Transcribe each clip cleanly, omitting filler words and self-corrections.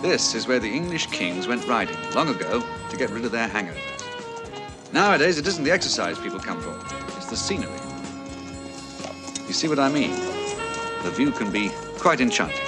This is where the English kings went riding long ago to get rid of their hangovers. Nowadays, it isn't the exercise people come for, it's the scenery. You see what I mean? The view can be quite enchanting.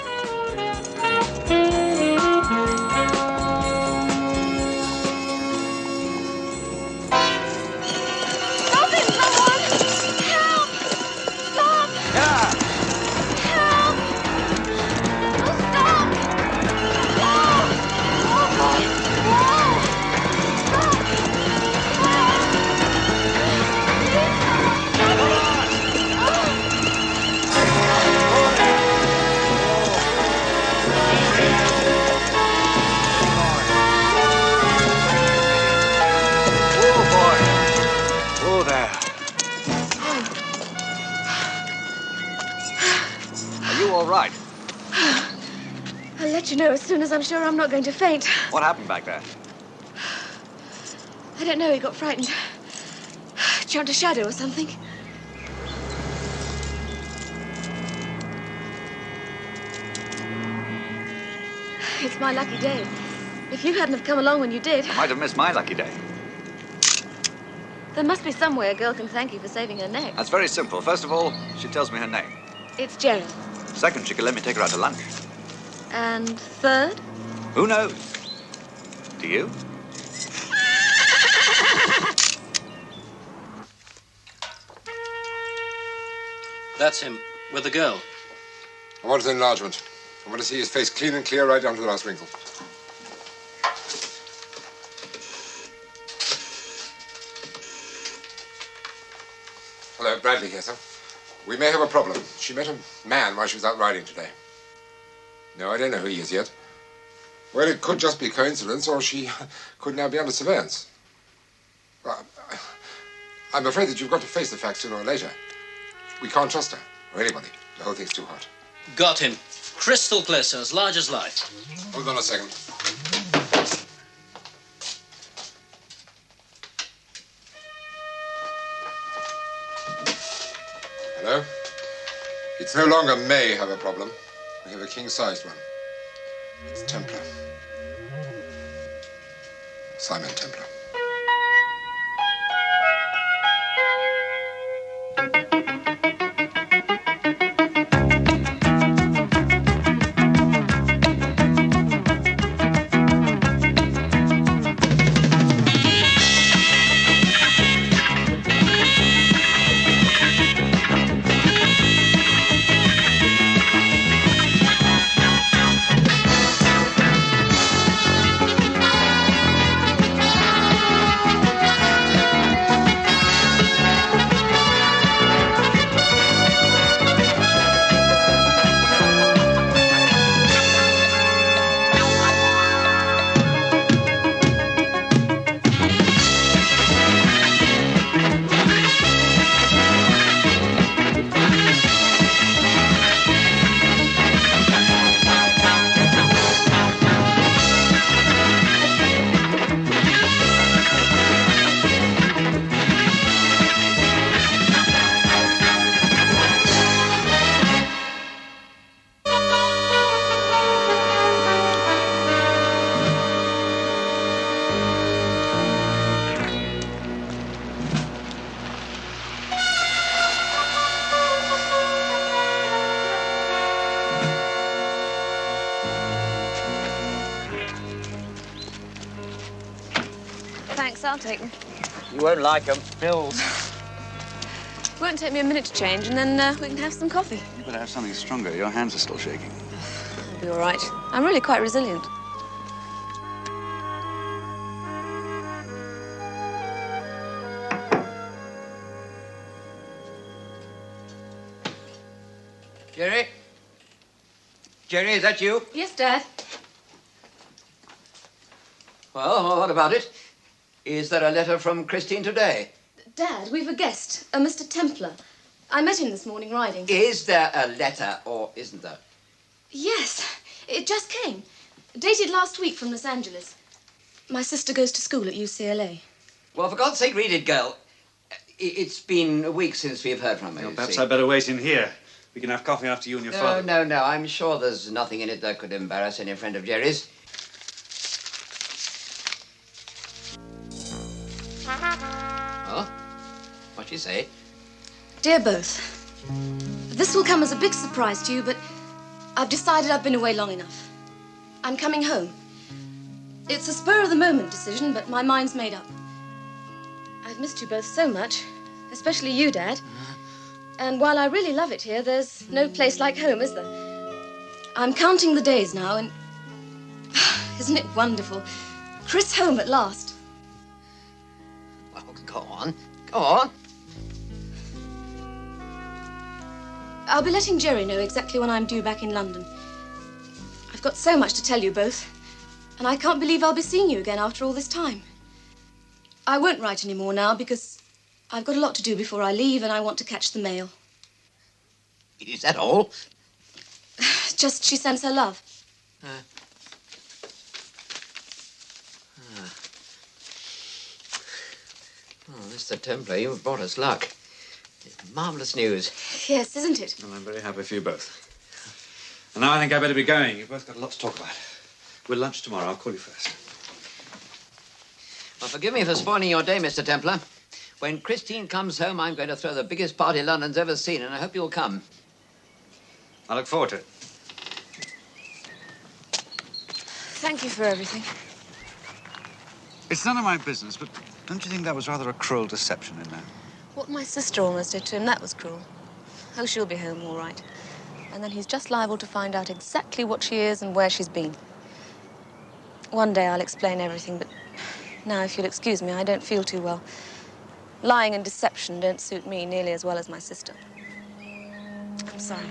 I'll let you know as soon as I'm sure I'm not going to faint. What happened back there? I don't know, he got frightened. Jumped a shadow or something. It's my lucky day. If you hadn't have come along when you did... I might have missed my lucky day. There must be some way a girl can thank you for saving her neck. That's very simple. First of all, she tells me her name. It's Jerry. Second, she can let me take her out to lunch. And third? Who knows? Do you? That's him, with the girl. I want an enlargement. I want to see his face clean and clear right down to the last wrinkle. Hello, Bradley here, sir. We may have a problem. She met a man while she was out riding today. No, I don't know who he is yet. Well, it could just be coincidence, or she could now be under surveillance. Well, I'm afraid that you've got to face the facts sooner or later. We can't trust her, or anybody. The whole thing's too hot. Got him. Crystal clear, sir, as large as life. Hold on a second. Hello? It's no longer may have a problem. We have a king-sized one. It's Templar. Simon Templar. Thanks, I'll take them. You won't like them. Pills. Won't take me a minute to change, and then we can have some coffee. You better have something stronger. Your hands are still shaking. I'll be all right. I'm really quite resilient. Jerry? Jerry, is that you? Yes, Dad. Well, what about it? Is there a letter from Christine today? Dad, we've a guest, a Mr. Templar. I met him this morning riding. Is there a letter or isn't there? Yes, it just came. Dated last week from Los Angeles. My sister goes to school at UCLA. Well, for God's sake, read it, girl. It's been a week since we've heard from her. Well, you perhaps see. I'd better wait in here. We can have coffee after you and your father. No. I'm sure there's nothing in it that could embarrass any friend of Jerry's. Oh? What'd you say? Dear both, this will come as a big surprise to you, but I've decided I've been away long enough. I'm coming home. It's a spur-of-the-moment decision, but my mind's made up. I've missed you both so much, especially you, Dad. And while I really love it here, there's no place like home, is there? I'm counting the days now, and isn't it wonderful? Chris home at last. Well, go on. Go on. I'll be letting Jerry know exactly when I'm due back in London. I've got so much to tell you both, and I can't believe I'll be seeing you again after all this time. I won't write any more now because I've got a lot to do before I leave, and I want to catch the mail. Is that all? Just she sends her love. Oh, Mr. Templar, you've brought us luck. It's marvellous news. Yes, isn't it? And I'm very happy for you both. And now I think I better be going. You've both got a lot to talk about. We'll lunch tomorrow. I'll call you first. Well, forgive me for spoiling your day, Mr. Templar. When Christine comes home, I'm going to throw the biggest party London's ever seen, and I hope you'll come. I look forward to it. Thank you for everything. It's none of my business, but don't you think that was rather a cruel deception in there? What my sister almost did to him, that was cruel. Oh, she'll be home all right. And then he's just liable to find out exactly what she is and where she's been. One day I'll explain everything, but now, if you'll excuse me, I don't feel too well. Lying and deception don't suit me nearly as well as my sister. I'm sorry.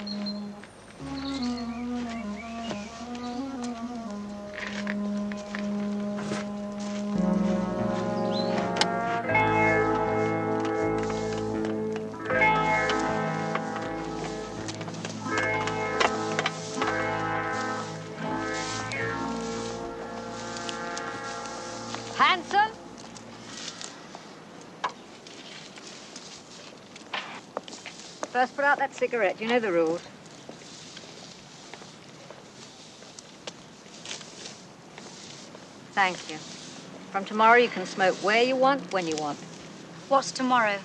Hanson? First, put out that cigarette. You know the rules. Thank you. From tomorrow, you can smoke where you want, when you want. What's tomorrow?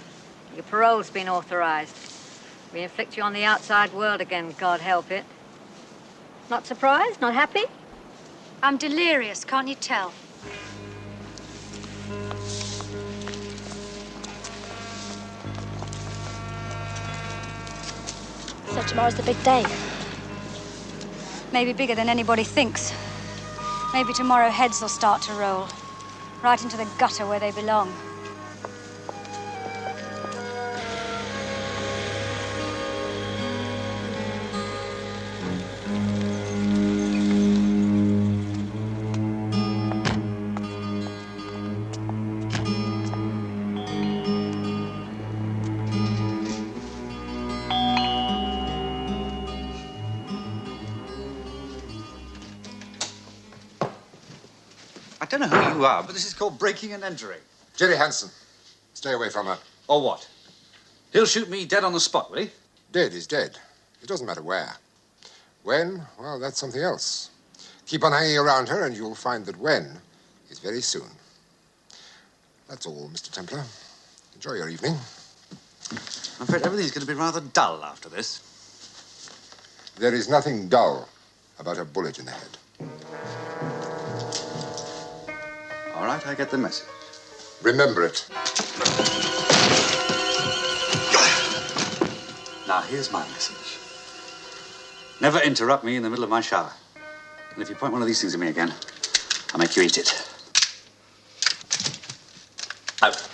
Your parole's been authorized. We inflict you on the outside world again, God help it. Not surprised? Not happy? I'm delirious, can't you tell? So tomorrow's the big day. Maybe bigger than anybody thinks. Maybe tomorrow heads will start to roll. Right into the gutter where they belong. I don't know who you are, but this is called breaking and entering. Jerry Hansen. Stay away from her. Or what? He'll shoot me dead on the spot, will he? Dead is dead. It doesn't matter where. When? Well, that's something else. Keep on hanging around her, and you'll find that when is very soon. That's all, Mr. Templar. Enjoy your evening. I'm afraid everything's going to be rather dull after this. There is nothing dull about a bullet in the head. All right, I get the message. Remember it. Now, here's my message. Never interrupt me in the middle of my shower. And if you point one of these things at me again, I'll make you eat it. Out.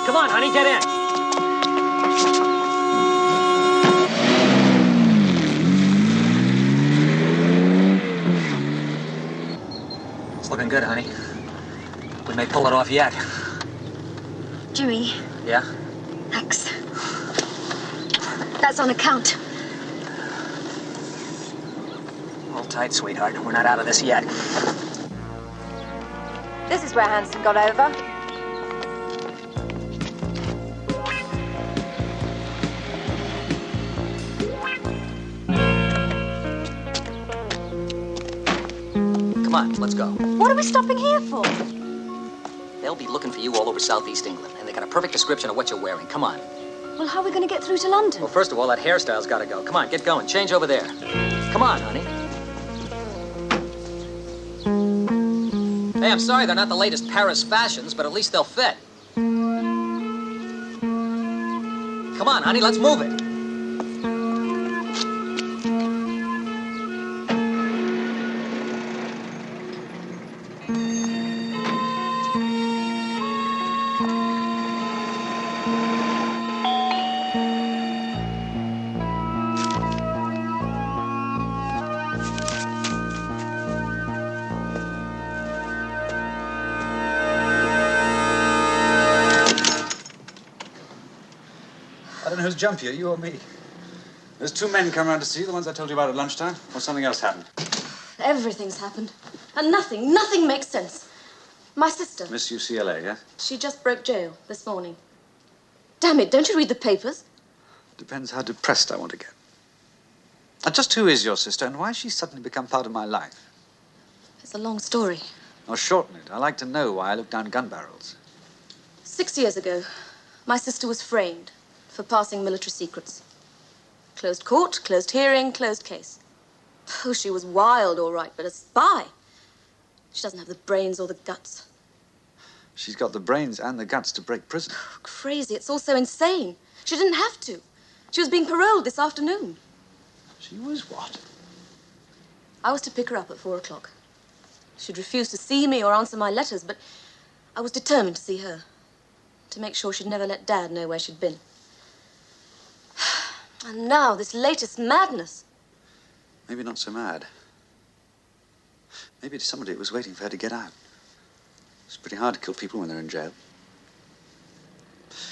Come on, honey, get in. It's looking good, honey. We may pull it off yet. Jimmy, Yeah? thanks. That's on account. Hold tight, sweetheart. We're not out of this yet. This is where Hanson got over. Come on, let's go. What are we stopping here for? They'll be looking for you all over southeast England, and they got a perfect description of what you're wearing. Come on. Well, how are we going to get through to London? Well, first of all, that hairstyle's got to go. Come on, get going. Change over there. Come on, honey. Hey, I'm sorry they're not the latest Paris fashions, but at least they'll fit. Come on, honey, let's move it. I don't know who's jumpier, you or me. There's two men come round to see you, the ones I told you about at lunchtime, or something else happened. Everything's happened. And nothing makes sense. My sister, Miss UCLA, yeah? she just broke jail this morning. Damn it, don't you read the papers? Depends how depressed I want to get. And just who is your sister, and why has she suddenly become part of my life? It's a long story. Or shorten it, I like to know why I look down gun barrels. 6 years ago, my sister was framed for passing military secrets. Closed court, closed hearing, closed case. Oh, she was wild, all right, but a spy. She doesn't have the brains or the guts. She's got the brains and the guts to break prison. Crazy, it's all so insane. She didn't have to. She was being paroled this afternoon. She was what? I was to pick her up at 4 o'clock. She'd refused to see me or answer my letters, but I was determined to see her, to make sure she'd never let Dad know where she'd been. And now, this latest madness. Maybe not so mad. Maybe somebody was waiting for her to get out. It's pretty hard to kill people when they're in jail.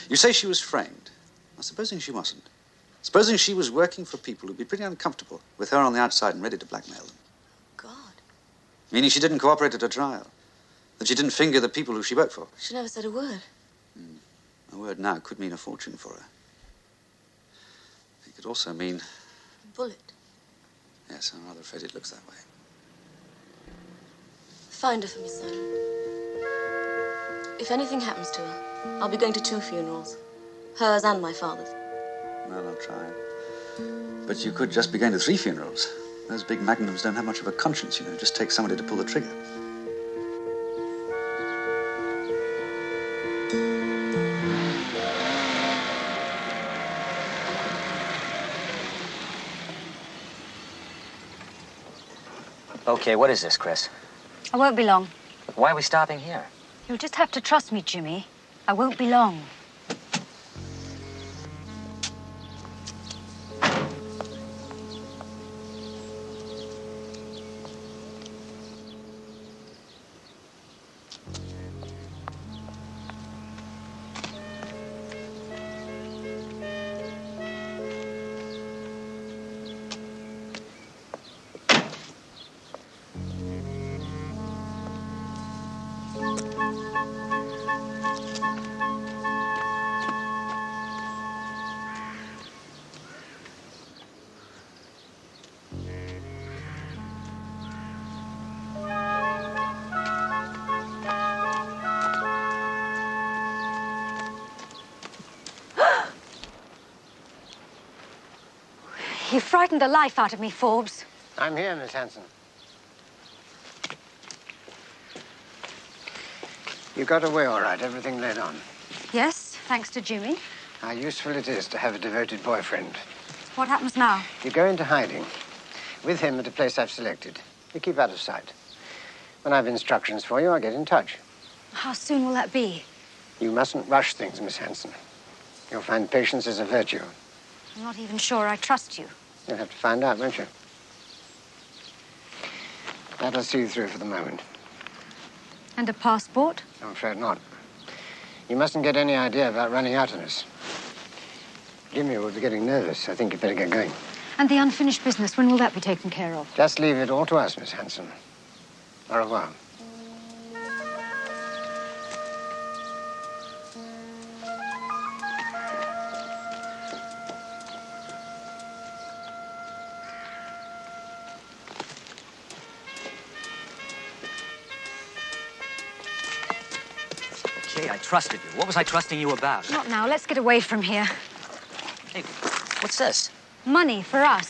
You say she was framed. Now, supposing she wasn't. Supposing she was working for people who'd be pretty uncomfortable with her on the outside and ready to blackmail them. God. Meaning she didn't cooperate at her trial. That she didn't finger the people who she worked for. She never said a word. A word now could mean a fortune for her. It could also mean... A bullet. Yes, I'm rather afraid it looks that way. Find her for me, Simon. If anything happens to her, I'll be going to 2 funerals. Hers and my father's. Well, I'll try. But you could just be going to 3 funerals. Those big magnums don't have much of a conscience, you know. It just takes somebody to pull the trigger. Okay, what is this, Chris? I won't be long. Why are we stopping here? You'll just have to trust me, Jimmy. I won't be long. You frightened the life out of me, Forbes. I'm here, Miss Hanson. You got away all right, everything led on. Yes, thanks to Jimmy. How useful it is to have a devoted boyfriend. What happens now? You go into hiding with him at a place I've selected. You keep out of sight. When I've instructions for you, I'll get in touch. How soon will that be? You mustn't rush things, Miss Hanson. You'll find patience is a virtue. I'm not even sure I trust you. You'll have to find out, won't you? That'll see you through for the moment. And a passport? I'm afraid not. You mustn't get any idea about running out on us. Jimmy will be getting nervous. I think you'd better get going. And the unfinished business, when will that be taken care of? Just leave it all to us, Miss Hanson. Au revoir. Okay, I trusted you. What was I trusting you about? Not now. Let's get away from here. Hey, what's this? Money for us.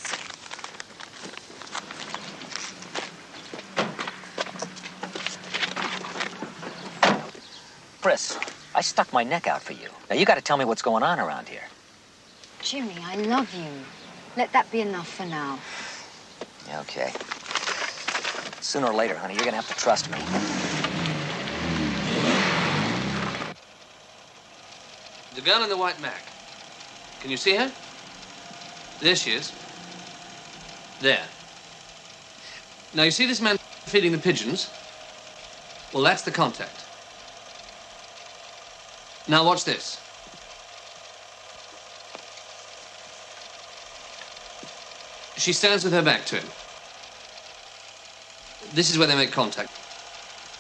Chris, I stuck my neck out for you. Now, you got to tell me what's going on around here. Jimmy, I love you. Let that be enough for now. Yeah, okay. Sooner or later, honey, you're going to have to trust me. The girl in the white Mac. Can you see her? There she is. There. Now, you see this man feeding the pigeons? Well, that's the contact. Now, watch this. She stands with her back to him. This is where they make contact.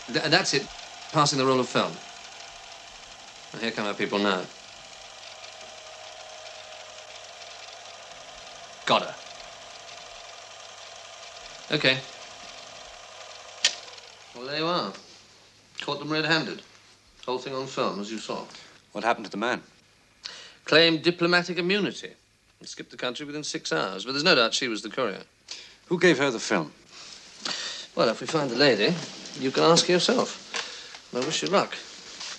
That's it, passing the roll of film. Well, here come our people now. Got her. Okay. Well, there you are. Caught them red-handed. Whole thing on film, as you saw. What happened to the man? Claimed diplomatic immunity. And skipped the country within 6 hours. But there's no doubt she was the courier. Who gave her the film? Well, if we find the lady, you can ask her yourself. I wish you luck.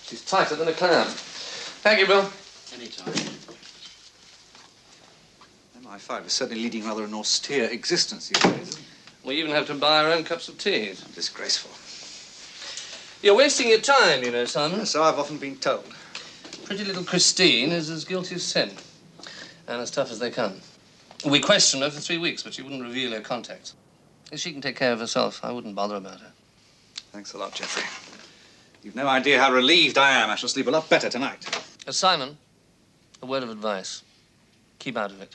She's tighter than a clam. Thank you, Bill. Anytime. MI5 is certainly leading rather an austere existence these days, isn't it? We even have to buy our own cups of tea. Disgraceful. You're wasting your time, you know, Simon. So I've often been told. Pretty little Christine is as guilty as sin. And as tough as they come. We questioned her for 3 weeks, but she wouldn't reveal her contacts. If she can take care of herself, I wouldn't bother about her. Thanks a lot, Geoffrey. You've no idea how relieved I am. I shall sleep a lot better tonight. Simon, a word of advice. Keep out of it.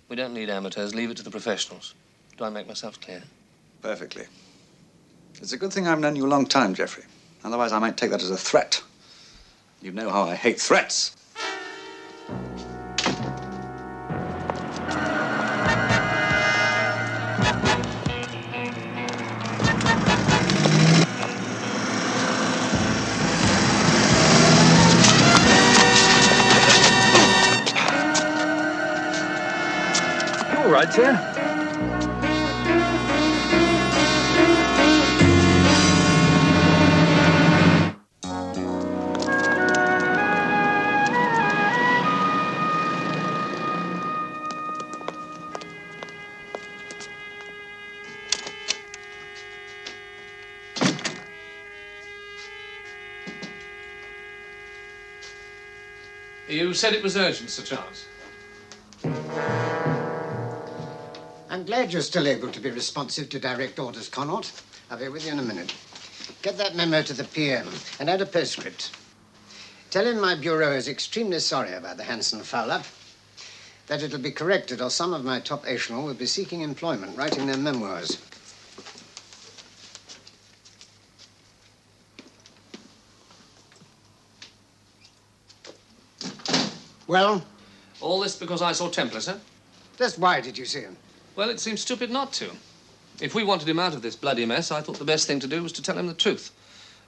We don't need amateurs. Leave it to the professionals. Do I make myself clear? Perfectly. It's a good thing I've known you a long time, Geoffrey. Otherwise, I might take that as a threat. You know how I hate threats. All right, sir. You said it was urgent, Sir Charles. I'm glad you're still able to be responsive to direct orders, Connaught. I'll be with you in a minute. Get that memo to the PM and add a postscript. Tell him my bureau is extremely sorry about the Hanson foul-up, that it'll be corrected or some of my top echelon will be seeking employment, writing their memoirs. Well? All this because I saw Templar, sir? Just why did you see him? Well, it seems stupid not to. If we wanted him out of this bloody mess, I thought the best thing to do was to tell him the truth.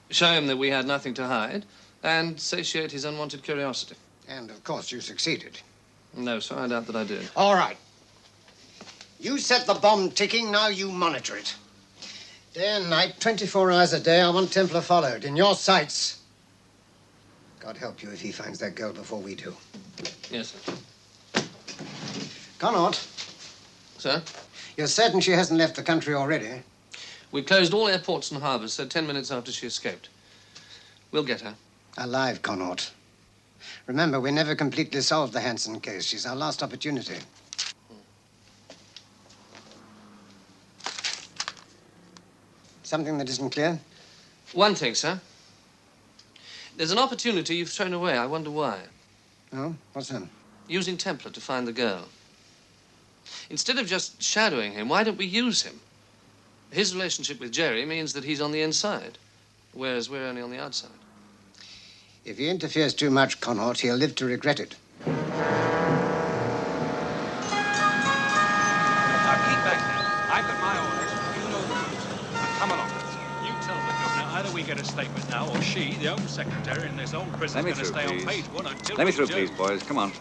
Show him that we had nothing to hide and satiate his unwanted curiosity. And, of course, you succeeded. No, sir, I doubt that I did. All right. You set the bomb ticking, now you monitor it. Day and night, 24 hours a day, I want Templar followed, in your sights. God help you if he finds that girl before we do. Yes, sir. Connaught. Sir? You're certain she hasn't left the country already? We closed all airports and harbors, so 10 minutes after she escaped. We'll get her. Alive, Connaught. Remember, we never completely solved the Hanson case. She's our last opportunity. Something that isn't clear? One thing, sir. There's an opportunity you've thrown away. I wonder why. Oh? What's that? Using Templar to find the girl. Instead of just shadowing him, why don't we use him? His relationship with Jerry means that he's on the inside, whereas we're only on the outside. If he interferes too much, Connaught, he'll live to regret it. Now, keep back there. I've got my orders. You know the rules. Now, come along. You tell the governor either we get a statement now, or she, the Home Secretary in this old prison, is going to stay on page 1 until Let me we through, do. please, boys. Come on.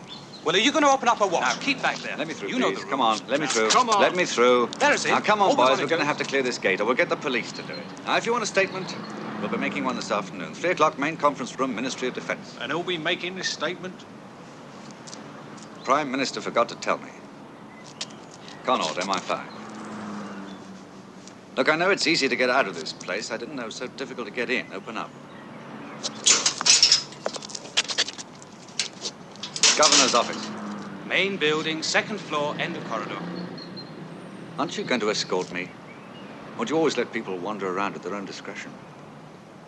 Well, are you going to open up or what? Now, keep back there. Let me through, you please. know the Come rules. on. Let me Now, through. Come on. Let me through. There's it. Now, come on, All we boys. wanna We're going to do- have to clear this gate, or we'll get the police to do it. Now, if you want a statement, we'll be making one this afternoon. 3 o'clock, main conference room, Ministry of Defence. And who'll be making this statement? Prime Minister forgot to tell me. Connaught, MI5. Look, I know it's easy to get out of this place. I didn't know it was so difficult to get in. Open up. Governor's office. Main building, 2nd floor, end of corridor. Aren't you going to escort me? Or do you always let people wander around at their own discretion?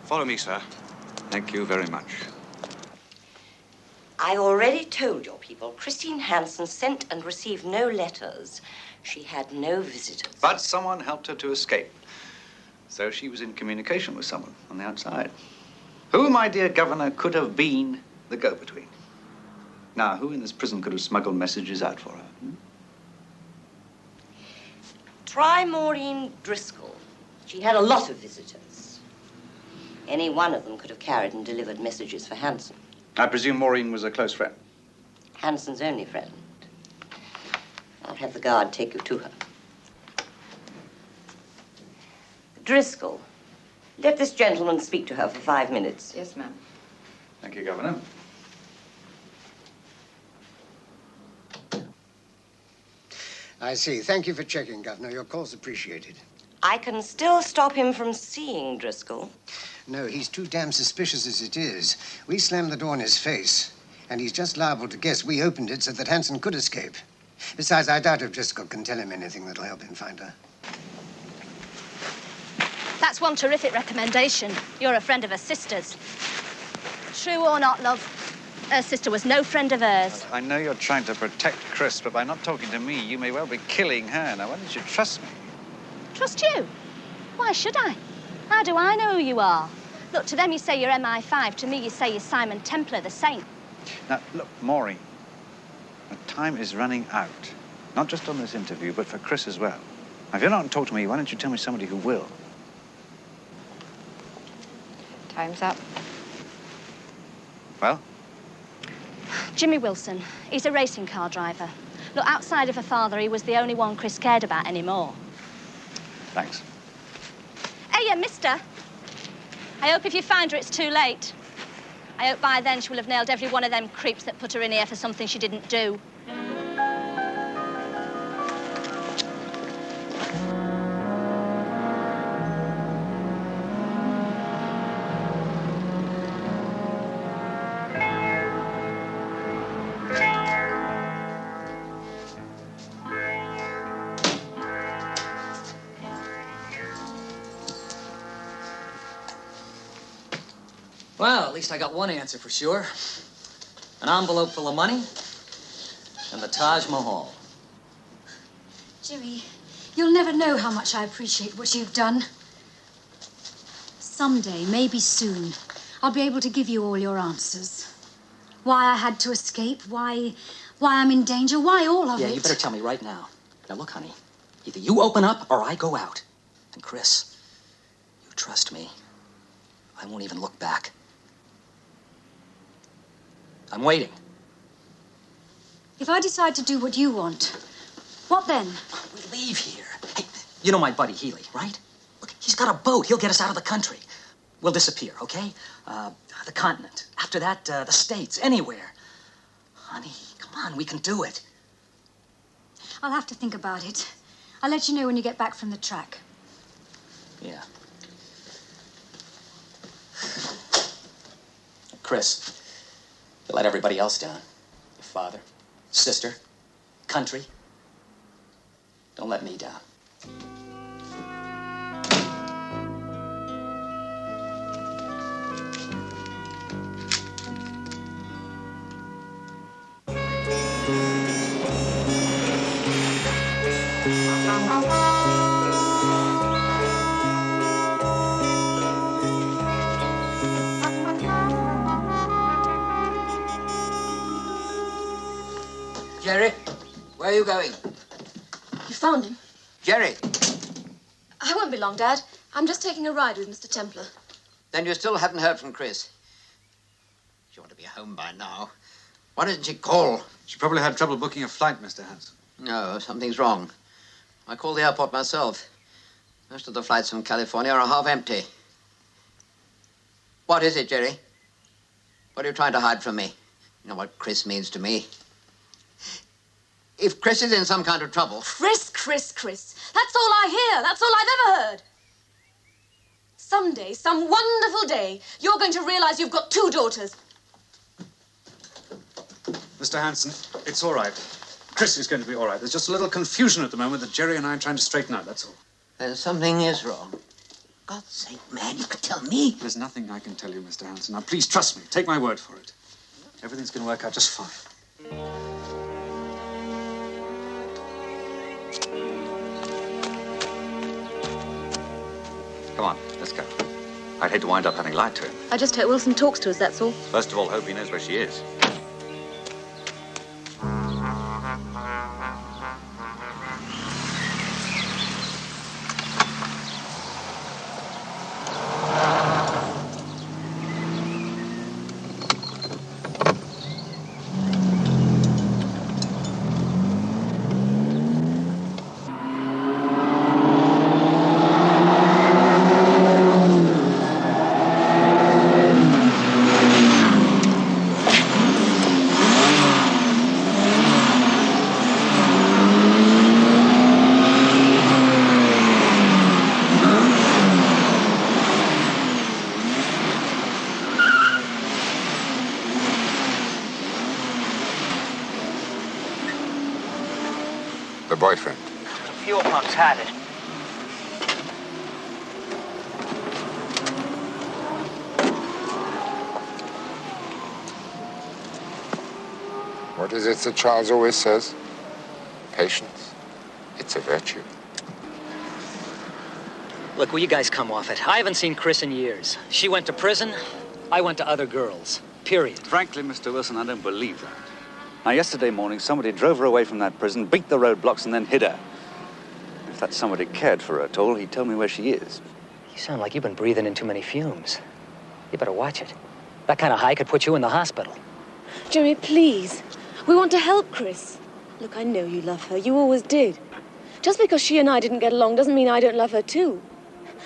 Follow me, sir. Thank you very much. I already told your people Christine Hanson sent and received no letters. She had no visitors. But someone helped her to escape. So she was in communication with someone on the outside. Who, my dear Governor, could have been the go-between? Now, who in this prison could have smuggled messages out for her? Try Maureen Driscoll. She had a lot of visitors. Any one of them could have carried and delivered messages for Hanson. I presume Maureen was a close friend. Hanson's only friend. I'll have the guard take you to her. Driscoll, let this gentleman speak to her for 5 minutes. Yes, ma'am. Thank you, Governor. I see. Thank you for checking, Governor. Your call's appreciated. I can still stop him from seeing Driscoll. No, he's too damn suspicious as it is. We slammed the door in his face, and he's just liable to guess we opened it so that Hanson could escape. Besides, I doubt if Driscoll can tell him anything that'll help him find her. That's one terrific recommendation. You're a friend of her sister's. True or not, love, her sister was no friend of hers. I know you're trying to protect Chris, but by not talking to me, you may well be killing her. Now, why don't you trust me? Trust you? Why should I? How do I know who you are? Look, to them you say you're MI5. To me you say you're Simon Templar, the saint. Now, look, Maureen, the time is running out. Not just on this interview, but for Chris as well. Now, if you're not going to talk to me, why don't you tell me somebody who will? Time's up. Well? Jimmy Wilson. He's a racing car driver. Look, outside of her father, he was the only one Chris cared about anymore. Thanks. Hey, mister. I hope if you find her, it's too late. I hope by then she will have nailed every one of them creeps that put her in here for something she didn't do. Well, at least I got one answer for sure. An envelope full of money and the Taj Mahal. Jimmy, you'll never know how much I appreciate what you've done. Someday, maybe soon, I'll be able to give you all your answers. Why I had to escape, why I'm in danger, why all of it. Yeah, you better tell me right now. Now, look, honey, either you open up or I go out. And Chris, you trust me. I won't even look back. I'm waiting. If I decide to do what you want, what then? We leave here. Hey, you know my buddy Healy, right? Look, he's got a boat. He'll get us out of the country. We'll disappear, okay? The continent. After that, the States. Anywhere. Honey, come on, we can do it. I'll have to think about it. I'll let you know when you get back from the track. Yeah. Chris. You let everybody else down. Your father, sister, country. Don't let me down. Jerry, where are you going? You found him? Jerry, I won't be long, Dad. I'm just taking a ride with Mr. Templar. then you still haven't heard from Chris. She ought to be home by now. Why didn't she call? She probably had trouble booking a flight, Mr. Hanson. No, something's wrong. I called the airport myself. Most of the flights from California are half empty. What is it, Jerry? What are you trying to hide from me? You know what Chris means to me. If Chris is in some kind of trouble... Chris. That's all I hear. That's all I've ever heard. Someday, some wonderful day, you're going to realize you've got 2 daughters. Mr. Hanson, it's all right. Chris is going to be all right. There's just a little confusion at the moment that Jerry and I are trying to straighten out, that's all. Then something is wrong. God's sake, man, you could tell me. There's nothing I can tell you, Mr. Hanson. Now, please trust me. Take my word for it. Everything's going to work out just fine. Come on, let's go. I'd hate to wind up having lied to him. I just hope Wilson talks to us, that's all. First of all, hope he knows where she is. The boyfriend. The fuel pumps had it. What is it that Charles always says? Patience. It's a virtue. Look, will you guys come off it? I haven't seen Chris in years. She went to prison. I went to other girls. Period. Frankly, Mr. Wilson, I don't believe that. Now, yesterday morning, somebody drove her away from that prison, beat the roadblocks, and then hid her. If that somebody cared for her at all, he'd tell me where she is. You sound like you've been breathing in too many fumes. You better watch it. That kind of high could put you in the hospital. Jimmy, please. We want to help Chris. Look, I know you love her. You always did. Just because she and I didn't get along doesn't mean I don't love her too.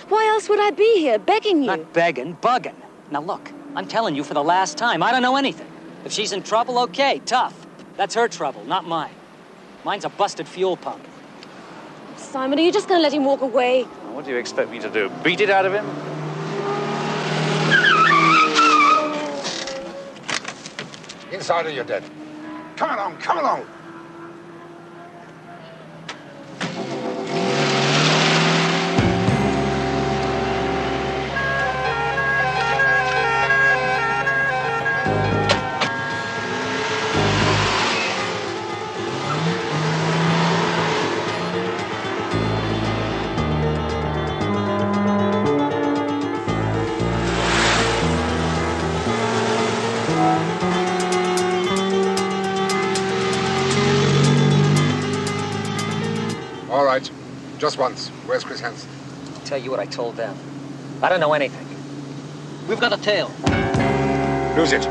Why else would I be here begging you? Not begging, bugging. Now look, I'm telling you for the last time, I don't know anything. If she's in trouble, okay, tough. That's her trouble, not mine. Mine's a busted fuel pump. Simon, are you just going to let him walk away? What do you expect me to do? Beat it out of him? Inside or you're dead. Come along, come along. All right, just once. Where's Chris Hansen? I'll tell you what I told them. I don't know anything. We've got a tail. Who's it?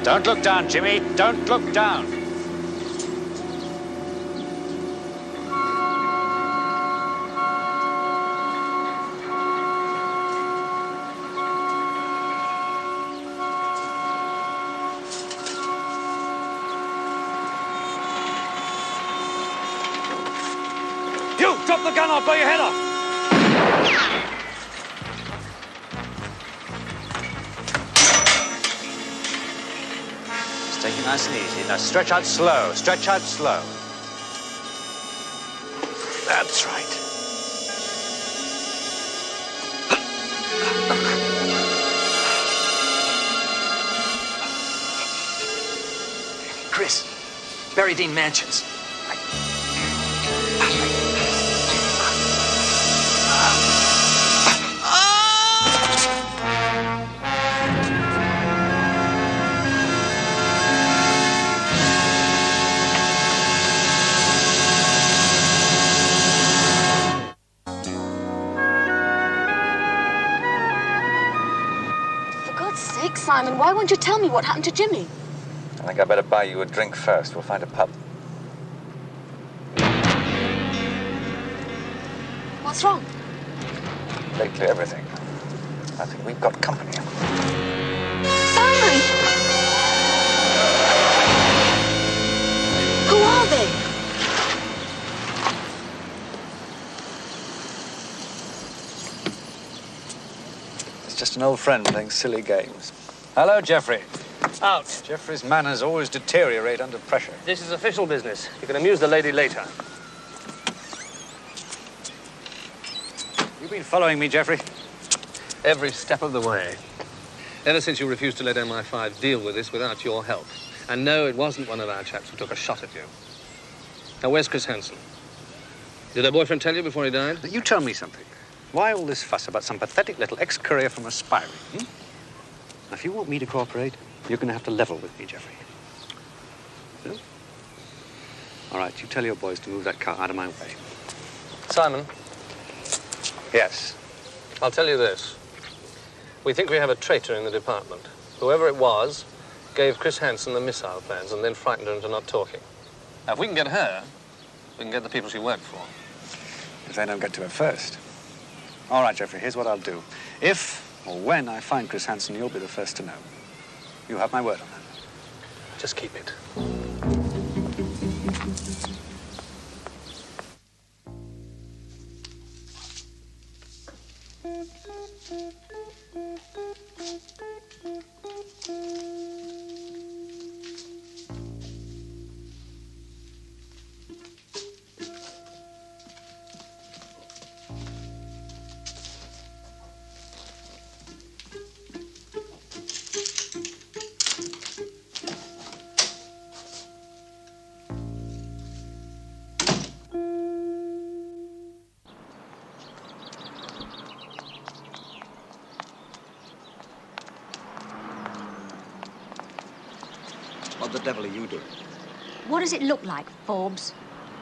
Don't look down, Jimmy. Don't look down. You, drop the gun, I'll blow your head off. Take it nice and easy. Now stretch out slow. Stretch out slow. That's right. Chris, Berrydean Mansions. Simon, why won't you tell me what happened to Jimmy? I think I better buy you a drink first. We'll find a pub. What's wrong? Lately, everything. I think we've got company. Simon! Who are they? It's just an old friend playing silly games. Hello, Geoffrey. Out. Geoffrey's manners always deteriorate under pressure. This is official business. You can amuse the lady later. You've been following me, Geoffrey? Every step of the way. Ever since you refused to let MI5 deal with this without your help. And no, it wasn't one of our chaps who took a shot at you. Now, where's Chris Hansen? Did her boyfriend tell you before he died? You tell me something. Why all this fuss about some pathetic little ex-courier from Aspiring? Now, if you want me to cooperate, you're going to have to level with me, Geoffrey. Yeah? All right, you tell your boys to move that car out of my way. Simon? Yes? I'll tell you this. We think we have a traitor in the department. Whoever it was gave Chris Hansen the missile plans and then frightened her into not talking. Now, if we can get her, we can get the people she worked for. If they don't get to her first. All right, Geoffrey, here's what I'll do. If or when I find Chris Hansen, you'll be the first to know. You have my word on that. Just keep it. What the devil are you doing? What does it look like, Forbes?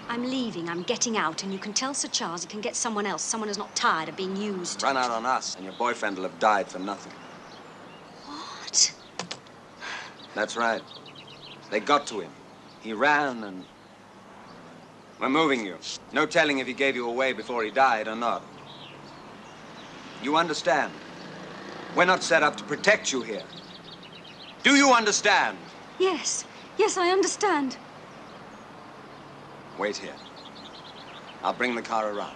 I'm leaving, I'm getting out, and you can tell Sir Charles he can get someone else, someone who's not tired of being used. Run out on us, and your boyfriend will have died for nothing. What? That's right. They got to him. He ran, and we're moving you. No telling if he gave you away before he died or not. You understand? We're not set up to protect you here. Do you understand? Yes, yes, I understand. Wait here. I'll bring the car around.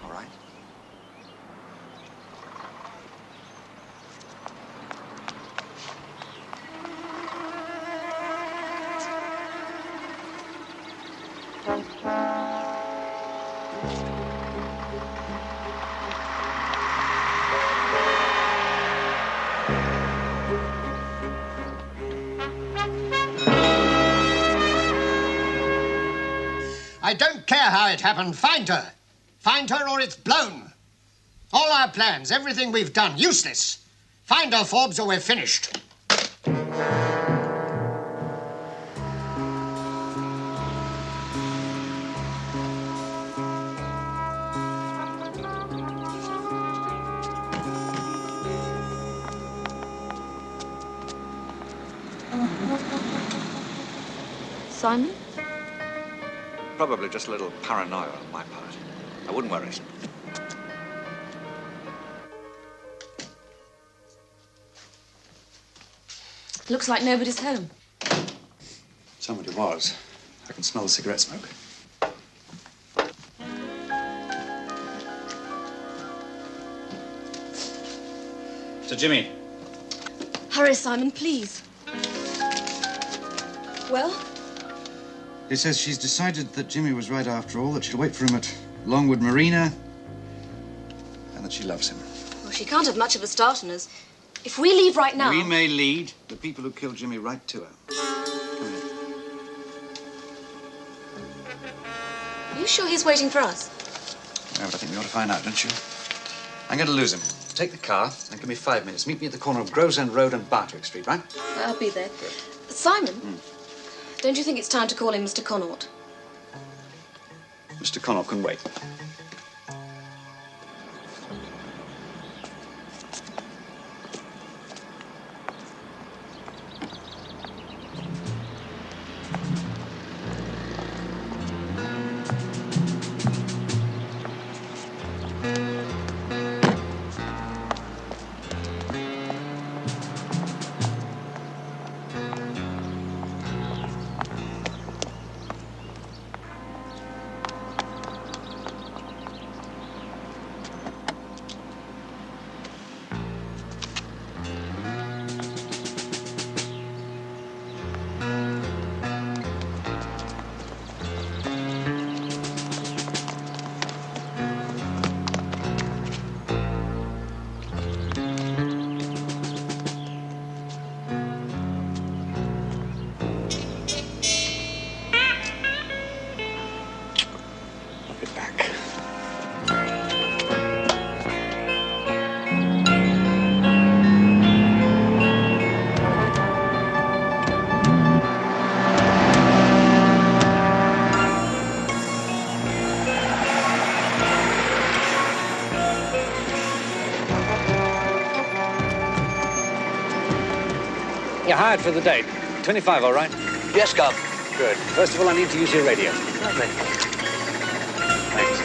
All right? I don't care how it happened. Find her. Find her or it's blown. All our plans, everything we've done, useless. Find her, Forbes, or we're finished. Simon? Probably just a little paranoia on my part. I wouldn't worry. Looks like nobody's home. Somebody was. I can smell the cigarette smoke. So, Jimmy. Hurry, Simon, please. Well? He says she's decided that Jimmy was right after all, that she'll wait for him at Longwood Marina, and that she loves him. Well, she can't have much of a start on us. If we leave right now... We may lead the people who killed Jimmy right to her. Come here. Are you sure he's waiting for us? Yeah, but I think we ought to find out, don't you? I'm going to lose him. Take the car and give me 5 minutes. Meet me at the corner of Grovesend Road and Bartwick Street, right? I'll be there. Simon, don't you think it's time to call in Mr. Connaught? Mr. Connaught can wait. You're hired for the day. 25, all right? Yes, Gov. Good. First of all, I need to use your radio. Lovely. Thanks.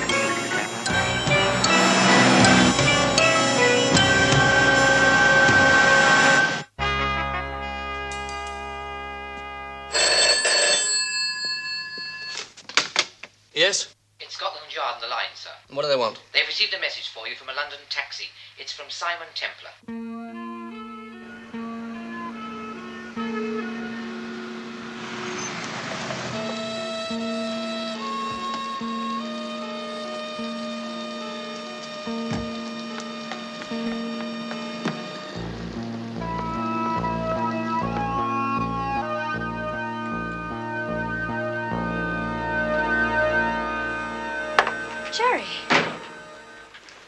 Yes? It's Scotland Yard on the line, sir. What do they want? They've received a message for you from a London taxi. It's from Simon Templar. Jerry.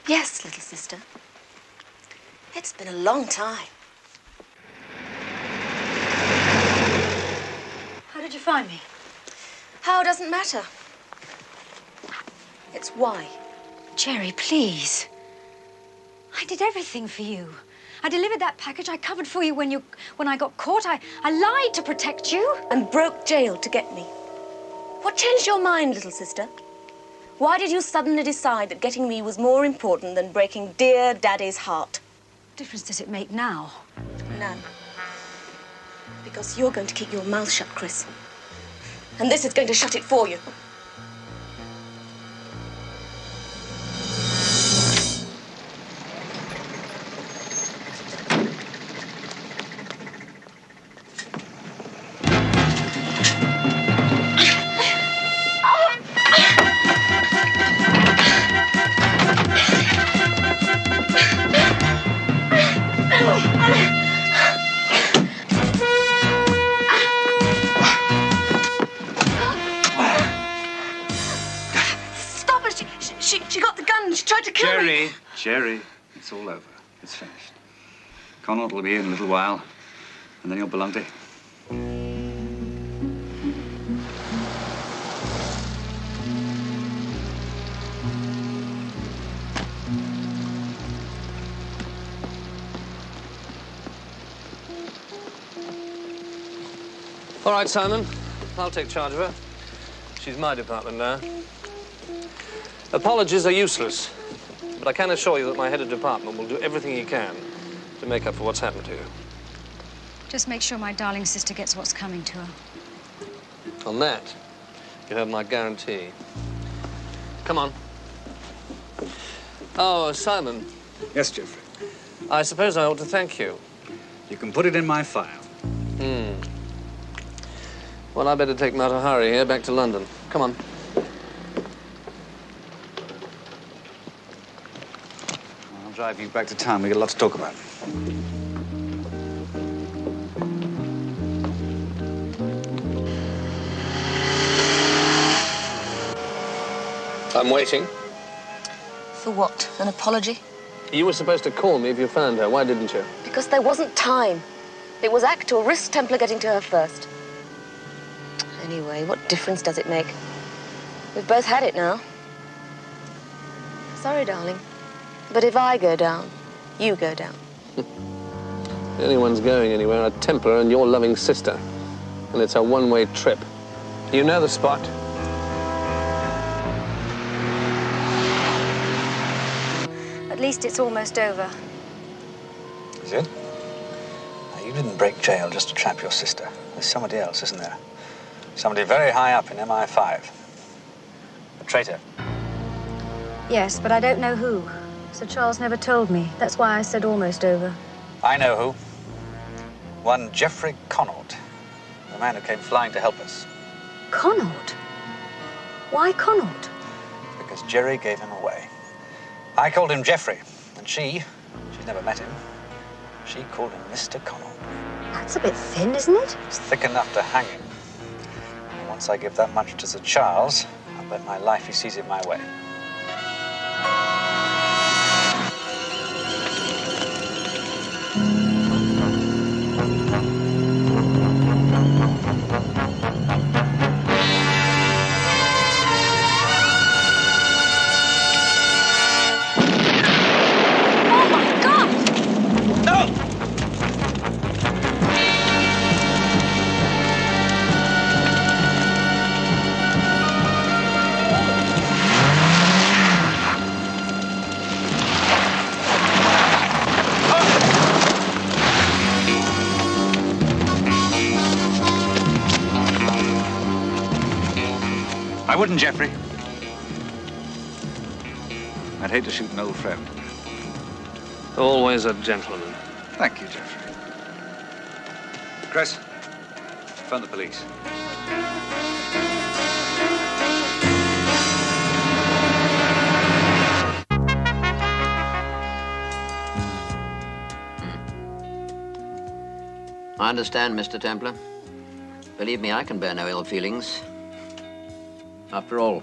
Yes, little sister. It's been a long time. How did you find me? How doesn't matter. It's why. Jerry, please. I did everything for you. I delivered that package. I covered for you when I got caught. I lied to protect you. And broke jail to get me. What changed your mind, little sister? Why did you suddenly decide that getting me was more important than breaking dear Daddy's heart? What difference does it make now? None. Because you're going to keep your mouth shut, Chris. And this is going to shut it for you. She got the gun. She tried to kill me. Jerry, it's all over. It's finished. Connaught will be here in a little while, and then you'll belong to him. All right, Simon. I'll take charge of her. She's my department now. Apologies are useless, but I can assure you that my head of department will do everything he can to make up for what's happened to you. Just make sure my darling sister gets what's coming to her. On that, you have my guarantee. Come on. Oh, Simon. Yes, Geoffrey. I suppose I ought to thank you. You can put it in my file. Well, I better take Mata Hari here back to London. Come on. I'll drive you back to town. We've got a lot to talk about. I'm waiting. For what? An apology? You were supposed to call me if you found her. Why didn't you? Because there wasn't time. It was act or risk Templar getting to her first. Anyway, what difference does it make? We've both had it now. Sorry, darling. But if I go down, you go down. If anyone's going anywhere, a Templar and your loving sister. And it's a one-way trip. You know the spot. At least it's almost over. Is it? Now, you didn't break jail just to trap your sister. There's somebody else, isn't there? Somebody very high up in MI5. A traitor. Yes, but I don't know who. Sir Charles never told me. That's why I said almost over. I know who. One Geoffrey Connaught. The man who came flying to help us. Connaught? Why Connaught? Because Jerry gave him away. I called him Geoffrey, and she's never met him, she called him Mr. Connaught. That's a bit thin, isn't it? It's thick enough to hang him. And once I give that much to Sir Charles, I'll bet my life he sees it my way. I wouldn't, Geoffrey. I'd hate to shoot an old friend. Always a gentleman. Thank you, Geoffrey. Chris, phone the police. I understand, Mr. Templar. Believe me, I can bear no ill feelings. After all,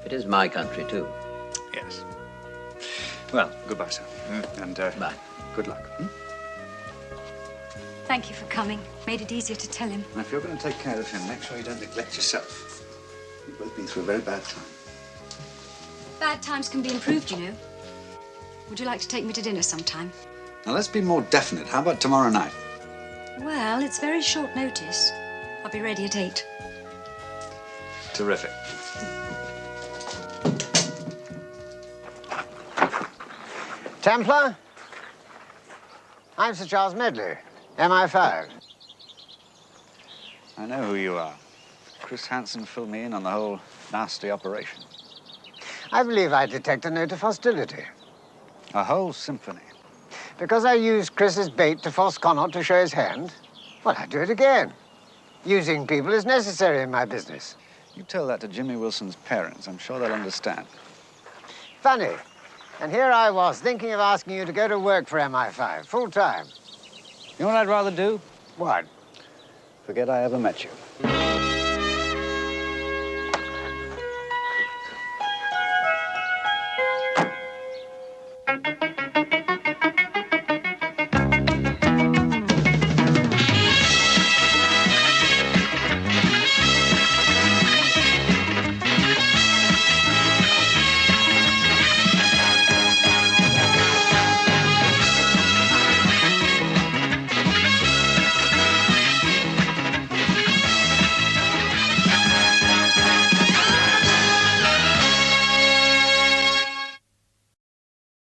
it is my country, too. Yes. Well, goodbye, sir. And bye. Good luck. Thank you for coming. Made it easier to tell him. Now, if you're going to take care of him, make sure you don't neglect yourself. You've both been through a very bad time. Bad times can be improved, you know. Would you like to take me to dinner sometime? Now, let's be more definite. How about tomorrow night? Well, it's very short notice. I'll be ready at 8. Terrific. Templar? I'm Sir Charles Medley, MI5. I know who you are. Chris Hansen filled me in on the whole nasty operation. I believe I detect a note of hostility. A whole symphony. Because I used Chris's bait to force Connaught to show his hand, well, I'd do it again. Using people is necessary in my business. You tell that to Jimmy Wilson's parents. I'm sure they'll understand. Funny. And here I was, thinking of asking you to go to work for MI5, full time. You know what I'd rather do? What? Forget I ever met you.